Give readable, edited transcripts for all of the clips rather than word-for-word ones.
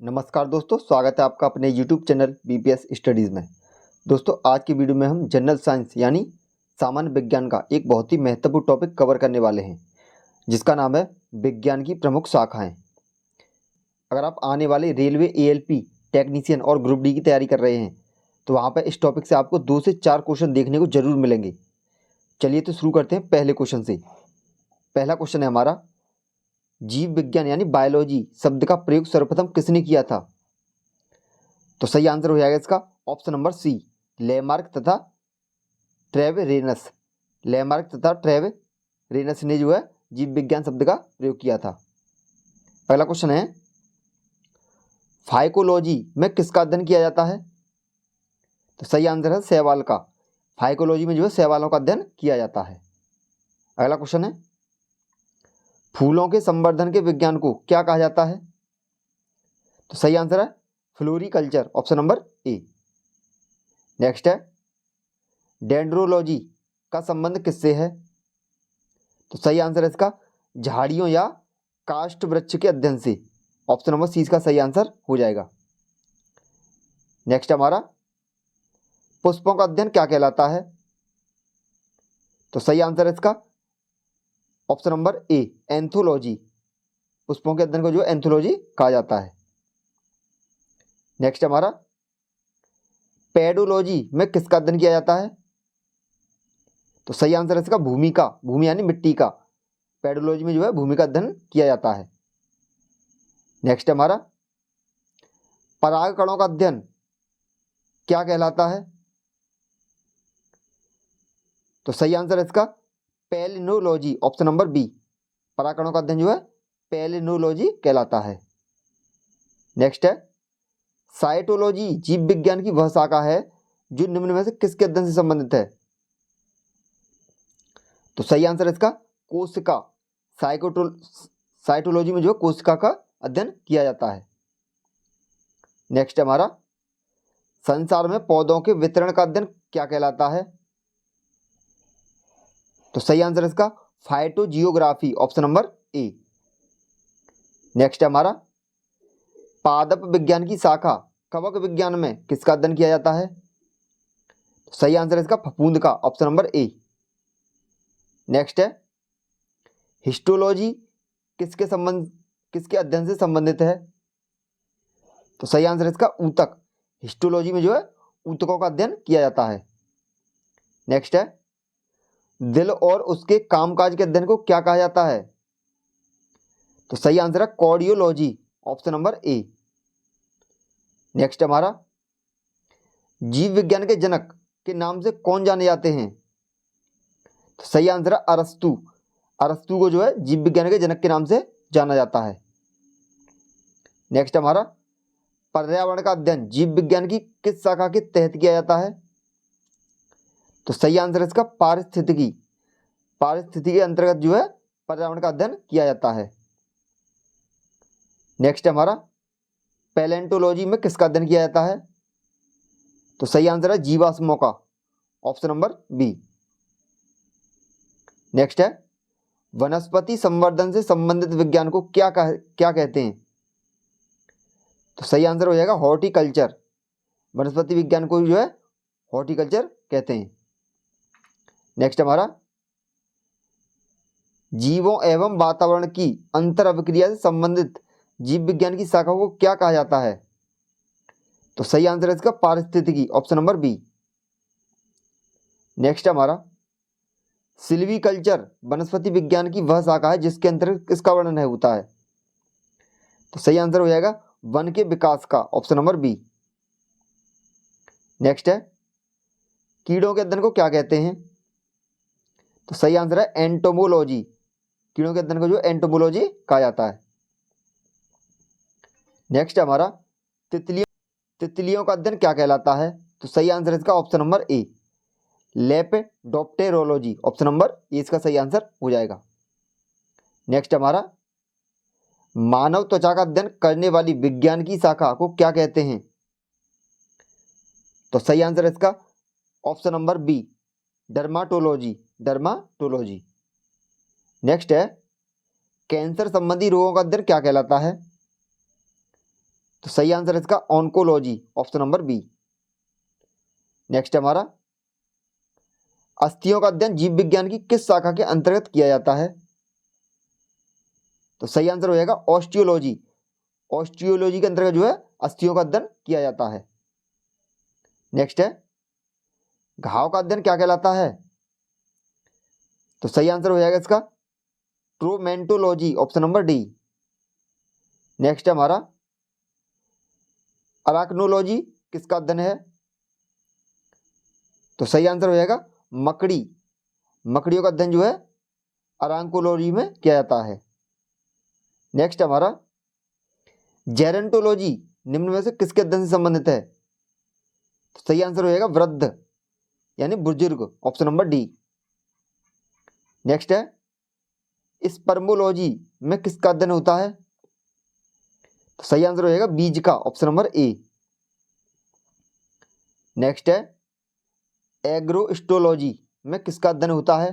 नमस्कार दोस्तों, स्वागत है आपका अपने YouTube चैनल BPS स्टडीज़ में। दोस्तों, आज की वीडियो में हम जनरल साइंस यानी सामान्य विज्ञान का एक बहुत ही महत्वपूर्ण टॉपिक कवर करने वाले हैं, जिसका नाम है विज्ञान की प्रमुख शाखाएं। अगर आप आने वाले रेलवे ALP टेक्नीशियन और ग्रुप डी की तैयारी कर रहे हैं तो वहाँ पर इस टॉपिक से आपको 2 से 4 क्वेश्चन देखने को जरूर मिलेंगे। चलिए तो शुरू करते हैं पहले क्वेश्चन से। पहला क्वेश्चन है हमारा, जीव विज्ञान यानी बायोलॉजी शब्द का प्रयोग सर्वप्रथम किसने किया था? तो सही आंसर हो जाएगा इसका ऑप्शन नंबर सी, लेमार्क तथा ट्रेवेरेनस। लेमार्क तथा ट्रेवेरेनस ने जो है जीव विज्ञान शब्द का प्रयोग किया था। पहला क्वेश्चन है, फाइकोलॉजी में किसका अध्ययन किया जाता है? तो सही आंसर है शैवाल का। फाइकोलॉजी में जो है शैवालों का अध्ययन किया जाता है। अगला क्वेश्चन है, फूलों के संवर्धन के विज्ञान को क्या कहा जाता है? तो सही आंसर है फ्लोरिकल्चर, ऑप्शन नंबर ए। नेक्स्ट है, डेंड्रोलॉजी का संबंध किससे है? तो सही आंसर है इसका झाड़ियों या काष्ठ वृक्ष के अध्ययन से। ऑप्शन नंबर सी इसका सही आंसर हो जाएगा। नेक्स्ट हमारा, पुष्पों का अध्ययन क्या कहलाता है? तो सही आंसर है इसका ऑप्शन नंबर ए, एंथोलॉजी। पुष्पों के अध्ययन को जो एंथोलॉजी कहा जाता है। नेक्स्ट हमारा, पेडोलॉजी में किसका अध्ययन किया जाता है? तो सही आंसर है इसका भूमि का, भूमि यानी मिट्टी का। पेडोलॉजी में जो है भूमि का अध्ययन किया जाता है। नेक्स्ट हमारा, परागकणों का अध्ययन क्या कहलाता है? तो सही आंसर है इसका पेलिनोलॉजी, ऑप्शन नंबर बी। परागकणों का अध्ययन जो है पेलिनोलॉजी कहलाता है। नेक्स्ट है, साइटोलॉजी जीव विज्ञान की वह शाखा है जो निम्न में से किसके अध्ययन से संबंधित है? तो सही आंसर है इसका कोशिका। साइटोलॉजी में जो कोशिका का अध्ययन किया जाता है। नेक्स्ट हमारा, संसार में पौधों के वितरण का अध्ययन क्या कहलाता है? तो सही आंसर है इसका फाइटोजियोग्राफी, ऑप्शन नंबर ए। नेक्स्ट हमारा, पादप विज्ञान की शाखा कवक विज्ञान में किसका अध्ययन किया जाता है? तो सही आंसर है इसका फफूंद का, ऑप्शन नंबर ए। नेक्स्ट है, हिस्टोलॉजी किसके अध्ययन से संबंधित है? तो सही आंसर है इसका ऊतक। हिस्टोलॉजी में जो है ऊतकों का अध्ययन किया जाता है। नेक्स्ट है, दिल और उसके कामकाज के अध्ययन को क्या कहा जाता है? तो सही आंसर है कार्डियोलॉजी, ऑप्शन नंबर ए। नेक्स्ट हमारा, जीव विज्ञान के जनक के नाम से कौन जाने जाते हैं? तो सही आंसर है अरस्तु। अरस्तु को जो है जीव विज्ञान के जनक के नाम से जाना जाता है। नेक्स्ट हमारा, पर्यावरण का अध्ययन जीव विज्ञान की किस शाखा के तहत किया जाता है? तो सही आंसर है इसका पारिस्थितिकी। पारिस्थितिकी के अंतर्गत जो है पर्यावरण का अध्ययन किया जाता है। नेक्स्ट हमारा, पैलेंटोलॉजी में किसका अध्ययन किया जाता है? तो सही आंसर है जीवाश्मों का, ऑप्शन नंबर बी। नेक्स्ट है, वनस्पति संवर्धन से संबंधित विज्ञान को क्या कहते हैं? तो सही आंसर हो जाएगा हॉर्टिकल्चर। वनस्पति विज्ञान को जो है हॉर्टिकल्चर कहते हैं। नेक्स्ट हमारा, जीवों एवं वातावरण की अंतर अभिक्रिया से संबंधित जीव विज्ञान की शाखा को क्या कहा जाता है? तो सही आंसर है इसका पारिस्थितिकी, ऑप्शन नंबर बी। नेक्स्ट हमारा, सिल्वीकल्चर वनस्पति विज्ञान की वह शाखा है जिसके अंतर्गत किसका वर्णन है होता है? तो सही आंसर हो जाएगा वन के विकास का, ऑप्शन नंबर बी। नेक्स्ट है, कीड़ों के अध्ययन को क्या कहते हैं? तो सही आंसर है एंटोमोलॉजी। कीड़ों के अध्ययन को जो एंटोमोलॉजी कहा जाता है। नेक्स्ट हमारा, तितलियों का अध्ययन क्या कहलाता है? तो सही आंसर है इसका option number A, lepidopterology. Option number A इसका सही आंसर हो जाएगा। नेक्स्ट हमारा, मानव त्वचा का अध्ययन करने वाली विज्ञान की शाखा को क्या कहते हैं? तो सही आंसर है इसका option number B, dermatology. Dermatology. Next है, कैंसर संबंधी रोगों का अध्ययन क्या कहलाता है? तो सही आंसर है इसका oncology, option number B. Next है हमारा, अस्थियों का अध्ययन जीव विज्ञान की किस शाखा के अंतर्गत किया जाता है? तो सही आंसर हो जाएगा ऑस्टियोलॉजी। ऑस्टियोलॉजी के अंतर्गत जो है अस्थियों का अध्ययन किया जाता है। नेक्स्ट है, घाव का अध्ययन क्या कहलाता है? तो सही आंसर हो जाएगा इसका ट्रोमेंटोलॉजी, ऑप्शन नंबर डी। नेक्स्ट है हमारा, अराक्नोलॉजी किसका अध्ययन है? तो सही आंसर हो जाएगा मकड़ी। मकड़ियों का अध्ययन जो है अराक्नोलॉजी में किया जाता है। नेक्स्ट हमारा, जेरेंटोलॉजी निम्न में से किसके अध्ययन से संबंधित है? तो सही आंसर हो जाएगा वृद्ध यानी बुजुर्ग, ऑप्शन नंबर डी। नेक्स्ट है, स्पर्मोलॉजी में किसका अध्ययन होता है? तो सही आंसर हो जाएगा बीज का, ऑप्शन नंबर ए। नेक्स्ट है, एग्रोस्टोलॉजी में किसका अध्ययन होता है?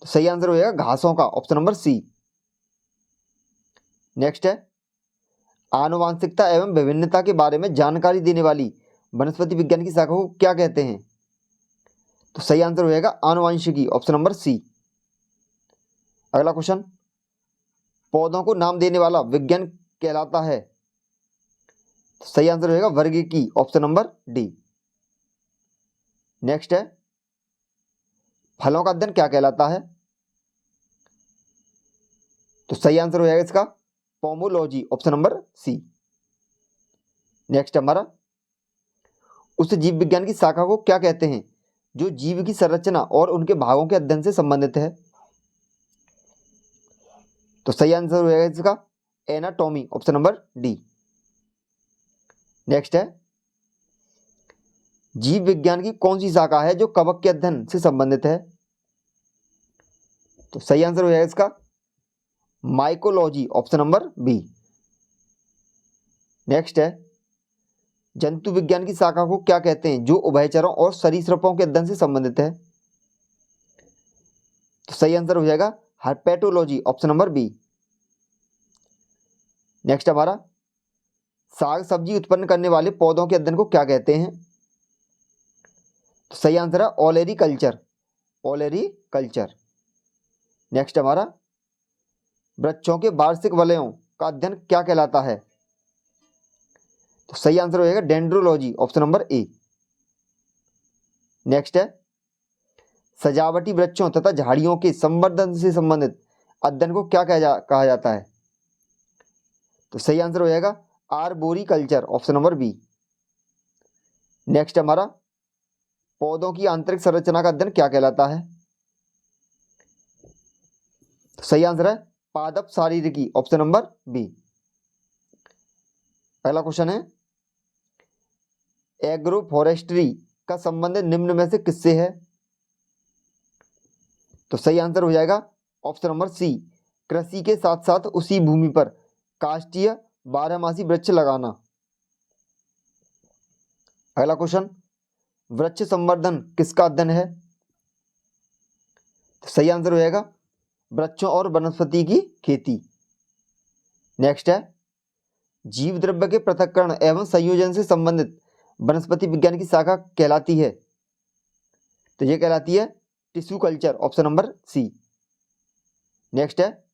तो सही आंसर हो जाएगा घासों का, ऑप्शन नंबर सी। नेक्स्ट है, आनुवांशिकता एवं विभिन्नता के बारे में जानकारी देने वाली वनस्पति विज्ञान की शाखा को क्या कहते हैं? तो सही आंसर हो जाएगा आनुवांशिकी, ऑप्शन नंबर सी। अगला क्वेश्चन, पौधों को नाम देने वाला विज्ञान कहलाता है? तो सही आंसर हो जाएगा वर्गीकी, ऑप्शन नंबर डी। नेक्स्ट है, फलों का अध्ययन क्या कहलाता है? तो सही आंसर हो जाएगा इसका pomology, option number C. Next हमारा, उस जीव विज्ञान की शाखा को क्या कहते हैं जो जीव की संरचना और उनके भागों के अध्ययन से संबंधित है? तो सही आंसर हो जाएगा इसका anatomy, option number D. Next है, जीव विज्ञान की कौन सी शाखा है जो कवक के अध्ययन से संबंधित है? तो सही आंसर हो जाएगा इसका mycology, option number B. Next है, जंतु विज्ञान की शाखा को क्या कहते हैं जो उभयचरों और सरीसृपों के अध्ययन से संबंधित है? तो सही आंसर हो जाएगा herpetology, option number B. Next हमारा, साग सब्जी उत्पन्न करने वाले पौधों के अध्ययन को क्या कहते हैं? तो सही आंसर है ओलेरीकल्चर, ओलेरीकल्चर। नेक्स्ट हमारा, वृक्षों के वार्षिक वलयों का अध्ययन क्या कहलाता है? तो सही आंसर हो जाएगा डेंड्रोलॉजी, ऑप्शन नंबर ए। नेक्स्ट है, सजावटी वृक्षों तथा झाड़ियों के संवर्धन से संबंधित अध्ययन को क्या कहा जाता है? तो सही आंसर हो जाएगा arboriculture, option number B. Next हमारा, पौधों की आंतरिक संरचना का अध्ययन क्या कहलाता है? तो सही आंसर है पादप शारीरिकी, ऑप्शन नंबर बी। अगला क्वेश्चन है, एग्रो फॉरेस्ट्री का संबंध निम्न में से किससे है? तो सही आंसर हो जाएगा ऑप्शन नंबर सी, कृषि के साथ साथ उसी भूमि पर काष्ठीय बारहमासी वृक्ष लगाना। अगला क्वेश्चन, वृक्ष संवर्धन किसका अध्ययन है? तो सही आंसर हो जाएगा वृक्षों और वनस्पति की खेती। नेक्स्ट है, जीव द्रव्य के पृथक्करण एवं संयोजन से संबंधित वनस्पति विज्ञान की शाखा कहलाती है? तो यह कहलाती है tissue culture, option number C. Next है,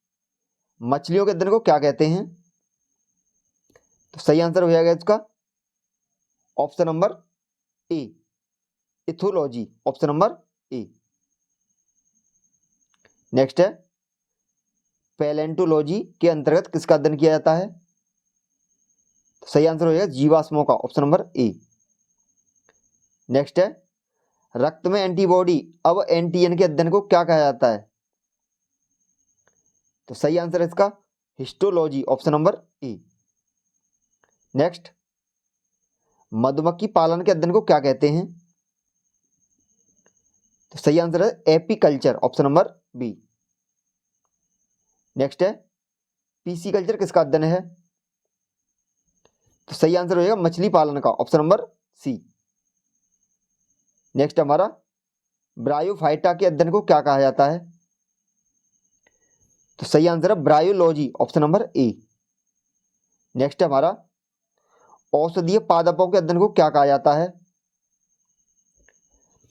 मछलियों के अध्ययन को क्या कहते हैं? तो सही आंसर हो जाएगा इसका ऑप्शन नंबर ए, इथोलॉजी, ऑप्शन नंबर ए। नेक्स्ट है, पैलेंटोलॉजी के अंतर्गत किसका अध्ययन किया जाता है? तो सही आंसर हो जाएगा जीवाश्मों का, ऑप्शन नंबर ए। नेक्स्ट है, रक्त में एंटीबॉडी अब एंटीजन के अध्ययन को क्या कहा जाता है? तो सही आंसर है इसका हिस्टोलॉजी, ऑप्शन नंबर ए। नेक्स्ट, मधुमक्खी पालन के अध्ययन को क्या कहते हैं? तो सही आंसर है apiculture, option number B. Next है, पीसी कल्चर किसका अध्ययन है? तो सही आंसर हो जाएगा मछली पालन का, ऑप्शन नंबर सी। नेक्स्ट हमारा, ब्रायोफाइटा के अध्ययन को क्या कहा जाता है? तो सही आंसर है ब्रायोलॉजी, ऑप्शन नंबर ए। नेक्स्ट है हमारा औषधीय पादपों के अध्ययन को क्या कहा जाता है?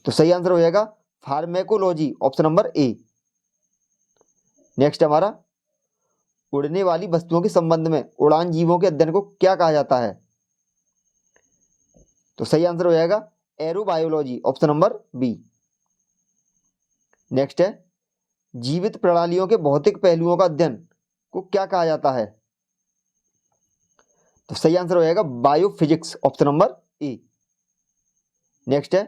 तो सही आंसर हो जाएगा फार्मेकोलॉजी, ऑप्शन नंबर ए। नेक्स्ट हमारा उड़ने वाली वस्तुओं के संबंध में उड़ान जीवों के अध्ययन को क्या कहा जाता है? तो सही आंसर हो जाएगा एरोबायोलॉजी, ऑप्शन नंबर बी। नेक्स्ट है जीवित प्रणालियों के भौतिक पहलुओं का अध्ययन को क्या कहा जाता है? तो सही आंसर हो जाएगा बायोफिजिक्स, ऑप्शन नंबर ए। नेक्स्ट है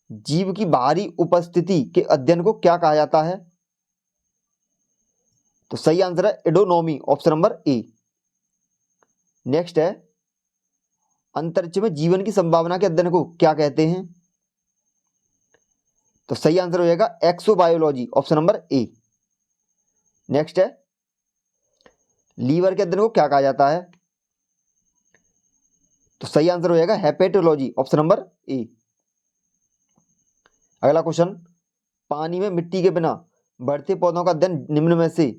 जीव की बाहरी उपस्थिति के अध्ययन को क्या कहा जाता है? तो सही आंसर है एडोनॉमी, ऑप्शन नंबर ए। नेक्स्ट है अंतरिक्ष में जीवन की संभावना के अध्ययन को क्या कहते हैं? तो सही आंसर हो जाएगा एक्सोबायोलॉजी, ऑप्शन नंबर ए। नेक्स्ट है लीवर के अध्ययन को क्या कहा जाता है? तो सही आंसर हो जाएगा हेपेटोलॉजी, ऑप्शन नंबर ए। अगला क्वेश्चन, पानी में मिट्टी के बिना बढ़ते पौधों का अध्ययन निम्न में से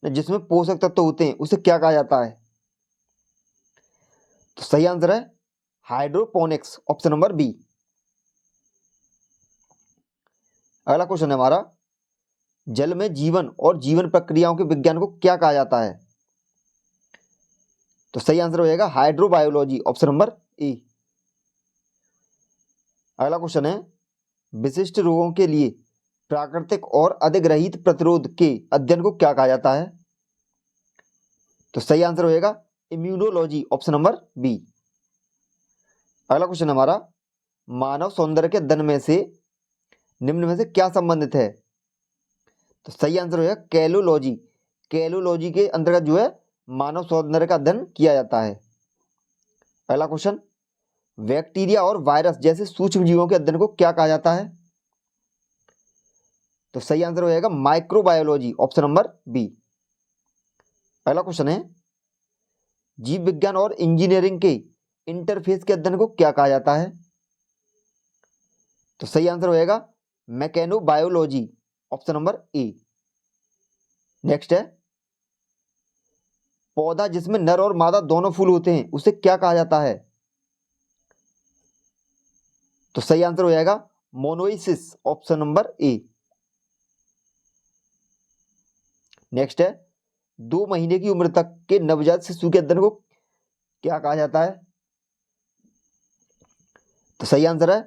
जिसमें पोषक तत्व होते हैं उसे क्या कहा जाता है? तो सही आंसर है हाइड्रोपोनिक्स, ऑप्शन नंबर बी। अगला क्वेश्चन है हमारा जल में जीवन और जीवन प्रक्रियाओं के विज्ञान को क्या कहा जाता है? तो सही आंसर हो जाएगा हाइड्रोबायोलॉजी, ऑप्शन नंबर ए। अगला क्वेश्चन है विशिष्ट रोगों के लिए प्राकृतिक और अधिग्रहित प्रतिरोध के अध्ययन को क्या कहा जाता है? तो सही आंसर हो जाएगा इम्यूनोलॉजी, ऑप्शन नंबर बी। अगला क्वेश्चन हमारा मानव सौंदर्य के अध्ययन में से निम्न में से क्या संबंधित है? तो सही आंसर हो जाएगा कैलोलॉजी। कैलोलॉजी के अंतर्गत जो है मानव सौंदर्य का अध्ययन किया जाता है। अगला क्वेश्चन बैक्टीरिया और वायरस जैसे सूक्ष्म जीवों के अध्ययन को क्या कहा जाता है? तो सही आंसर हो जाएगा माइक्रोबायोलॉजी, ऑप्शन नंबर बी। अगला क्वेश्चन है जीव विज्ञान और इंजीनियरिंग के इंटरफेस के अध्ययन को क्या कहा जाता है? तो सही आंसर हो जाएगा मैकेनोबायोलॉजी, ऑप्शन नंबर ए। नेक्स्ट है पौधा जिसमें नर और मादा दोनों फूल होते हैं उसे क्या कहा जाता है? तो सही आंसर हो जाएगा मोनोइसिस, ऑप्शन नंबर ए। नेक्स्ट है 2 महीने की उम्र तक के नवजात शिशु के अध्ययन को क्या कहा जाता है? तो सही आंसर है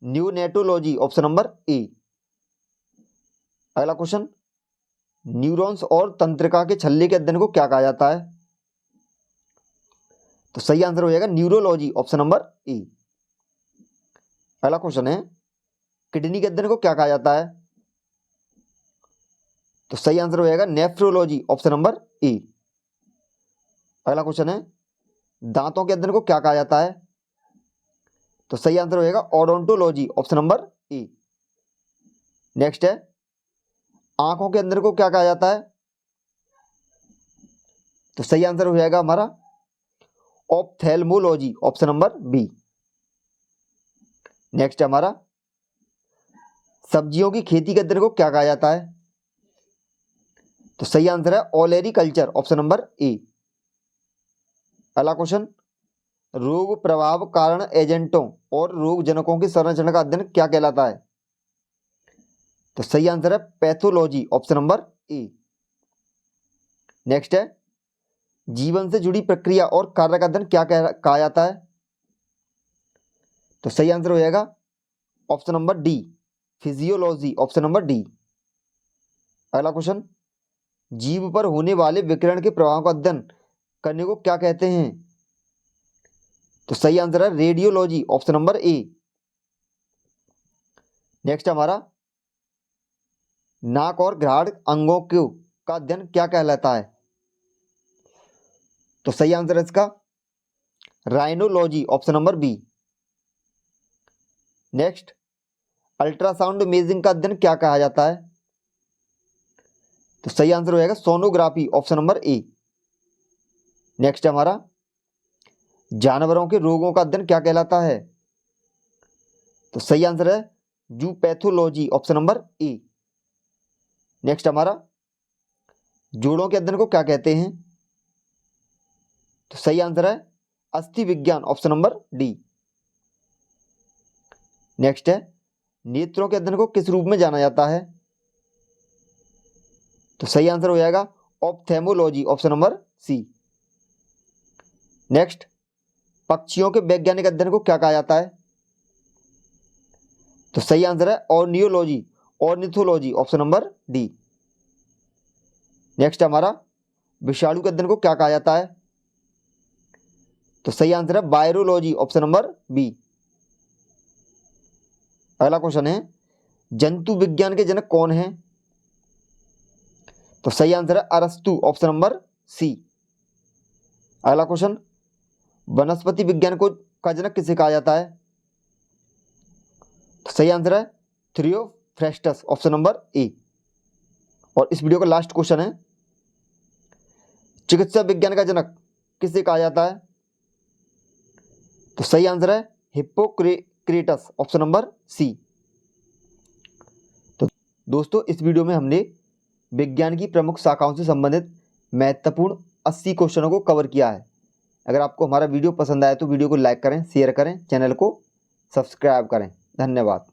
न्यूनेटोलॉजी, ऑप्शन नंबर ए। अगला क्वेश्चन न्यूरॉन्स और तंत्रिका के छल्ले के अध्ययन को क्या कहा जाता है? तो सही आंसर हो जाएगा न्यूरोलॉजी, ऑप्शन नंबर ए। अगला क्वेश्चन है किडनी के अध्ययन को क्या कहा जाता है? तो सही आंसर हो जाएगा नेफ्रोलॉजी, ऑप्शन नंबर ए। अगला क्वेश्चन है दांतों के अध्ययन को क्या कहा जाता है? तो सही आंसर हो जाएगा ओडोंटोलॉजी, ऑप्शन नंबर ए। नेक्स्ट है आंखों के अध्ययन को क्या कहा जाता है? तो सही आंसर हो जाएगा हमारा ophthalmology, option number B. Next है हमारा सब्जियों की खेती के अध्ययन को क्या कहा जाता है? तो सही आंसर है ओलेरीकल्चर, ऑप्शन नंबर ए। अगला क्वेश्चन रोग प्रभाव कारण एजेंटों और रोग जनकों के संरचना का अध्ययन क्या कहलाता है? तो सही आंसर है पैथोलॉजी, ऑप्शन नंबर ए। नेक्स्ट है जीवन से जुड़ी प्रक्रिया और कार्य का अध्ययन क्या कहा जाता है? तो सही आंसर हो जाएगा option number D physiology, option number D. अगला क्वेश्चन जीव पर होने वाले विकिरण के प्रभाव का अध्ययन करने को क्या कहते हैं? तो सही आंसर है रेडियोलॉजी, ऑप्शन नंबर ए। नेक्स्ट हमारा नाक और घ्राण अंगों को का अध्ययन क्या कहलाता है? तो सही आंसर है इसका rhinology, option number B. Next ultrasound imaging का अध्ययन क्या कहा जाता है? तो सही आंसर हो जाएगा सोनोग्राफी, ऑप्शन नंबर ए। नेक्स्ट हमारा जानवरों के रोगों का अध्ययन क्या कहलाता है? तो सही आंसर है जूपैथोलॉजी, ऑप्शन नंबर ए। नेक्स्ट हमारा जोड़ों के अध्ययन को क्या कहते हैं? तो सही आंसर है अस्थि विज्ञान, ऑप्शन नंबर डी। नेक्स्ट है, नेत्रों के अध्ययन को किस रूप में जाना जाता है? तो सही आंसर हो जाएगा ऑप्थेमोलॉजी, ऑप्शन नंबर सी। नेक्स्ट, पक्षियों के वैज्ञानिक अध्ययन को क्या कहा जाता है? तो सही आंसर है ornithology, ornithology, option number D. Next हमारा, विषाणु के अध्ययन को क्या कहा जाता है? तो सही आंसर है वायरोलॉजी, ऑप्शन नंबर बी। अगला क्वेश्चन है, जंतु विज्ञान के जनक कौन हैं? तो सही आंसर है अरस्तु, ऑप्शन नंबर सी। अगला क्वेश्चन, वनस्पति विज्ञान को का जनक किसे कहा जाता है? तो सही आंसर है थियोफ्रेस्टस, ऑप्शन नंबर ए। और इस वीडियो का लास्ट क्वेश्चन है, चिकित्सा विज्ञान का जनक किसे कहा जाता है? तो सही आंसर है हिप्पोक्रेटस, ऑप्शन नंबर सी। तो दोस्तों, इस वीडियो में हमने विज्ञान की प्रमुख शाखाओं से संबंधित महत्वपूर्ण 80 क्वेश्चनों को कवर किया है। अगर आपको हमारा वीडियो पसंद आए तो वीडियो को लाइक करें, शेयर करें, चैनल को सब्सक्राइब करें। धन्यवाद।